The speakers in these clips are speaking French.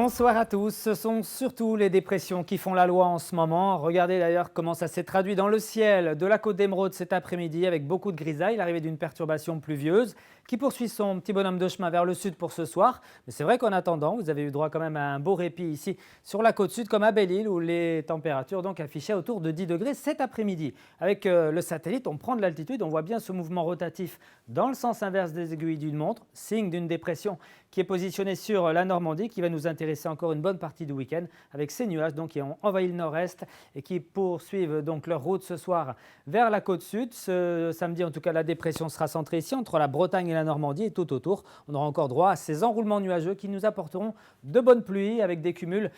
Bonsoir à tous. Ce sont surtout les dépressions qui font la loi en ce moment. Regardez d'ailleurs comment ça s'est traduit dans le ciel de la côte d'Émeraude cet après-midi avec beaucoup de grisailles, l'arrivée d'une perturbation pluvieuse qui poursuit son petit bonhomme de chemin vers le sud pour ce soir. Mais c'est vrai qu'en attendant, vous avez eu droit quand même à un beau répit ici sur la côte sud comme à Belle-Île où les températures donc affichaient autour de 10 degrés cet après-midi. Avec le satellite, on prend de l'altitude, on voit bien ce mouvement rotatif dans le sens inverse des aiguilles d'une montre, signe d'une dépression qui est positionnée sur la Normandie qui va nous intéresser encore une bonne partie du week-end avec ces nuages donc, qui ont envahi le nord-est et qui poursuivent donc leur route ce soir vers la côte sud. Ce samedi, en tout cas, la dépression sera centrée ici entre la Bretagne et la Normandie et tout autour. On aura encore droit à ces enroulements nuageux qui nous apporteront de bonnes pluies avec des cumuls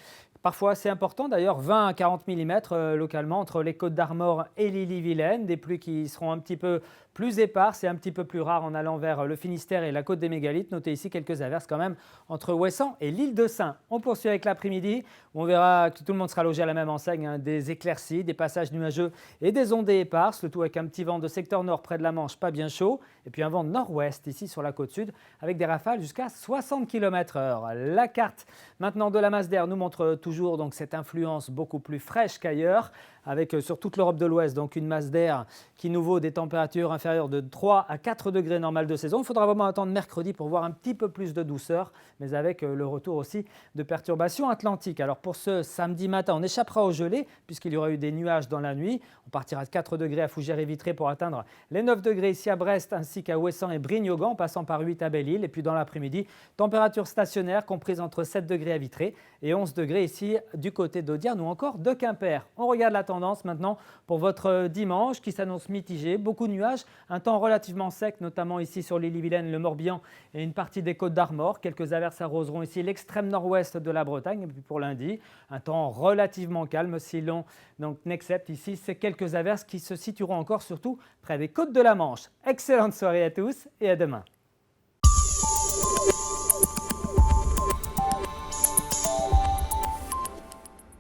parfois assez importants, d'ailleurs 20 à 40 mm localement entre les Côtes d'Armor et l'Ille-et-Vilaine, des pluies qui seront un petit peu plus éparses et un petit peu plus rares en allant vers le Finistère et la côte des Mégalithes. Notez ici quelques averses quand même entre Ouessant et l'île de Sein. On poursuit avec l'après-midi où on verra que tout le monde sera logé à la même enseigne, des éclaircies, des passages nuageux et des ondées éparses, le tout avec un petit vent de secteur nord près de la Manche, pas bien chaud, et puis un vent de nord-ouest ici sur la côte sud avec des rafales jusqu'à 60 km/h. La carte maintenant de la masse d'air nous montre toujours donc cette influence beaucoup plus fraîche qu'ailleurs, avec sur toute l'Europe de l'Ouest donc une masse d'air qui nous vaut des températures inférieures de 3 à 4 degrés normales de saison. Il faudra vraiment attendre mercredi pour voir un petit peu plus de douceur, mais avec le retour aussi de perturbations atlantiques. Alors pour ce samedi matin, on échappera au gelé puisqu'il y aura eu des nuages dans la nuit. On partira de 4 degrés à Fougères et Vitré pour atteindre les 9 degrés ici à Brest ainsi qu'à Ouessant et Brignogan, en passant par 8 à Belle-Île. Et puis dans l'après-midi, température stationnaire comprise entre 7 degrés à Vitré et 11 degrés ici du côté d'Audierne ou encore de Quimper. On regarde la tendance maintenant pour votre dimanche qui s'annonce mitigé. Beaucoup de nuages, un temps relativement sec, notamment ici sur l'Ille-et-Vilaine, le Morbihan et une partie des Côtes d'Armor. Quelques averses arroseront ici l'extrême nord-ouest de la Bretagne. Et puis pour lundi, un temps relativement calme si l'on n'excepte ici ces quelques averses qui se situeront encore surtout près des côtes de la Manche. Excellente soirée à tous et à demain.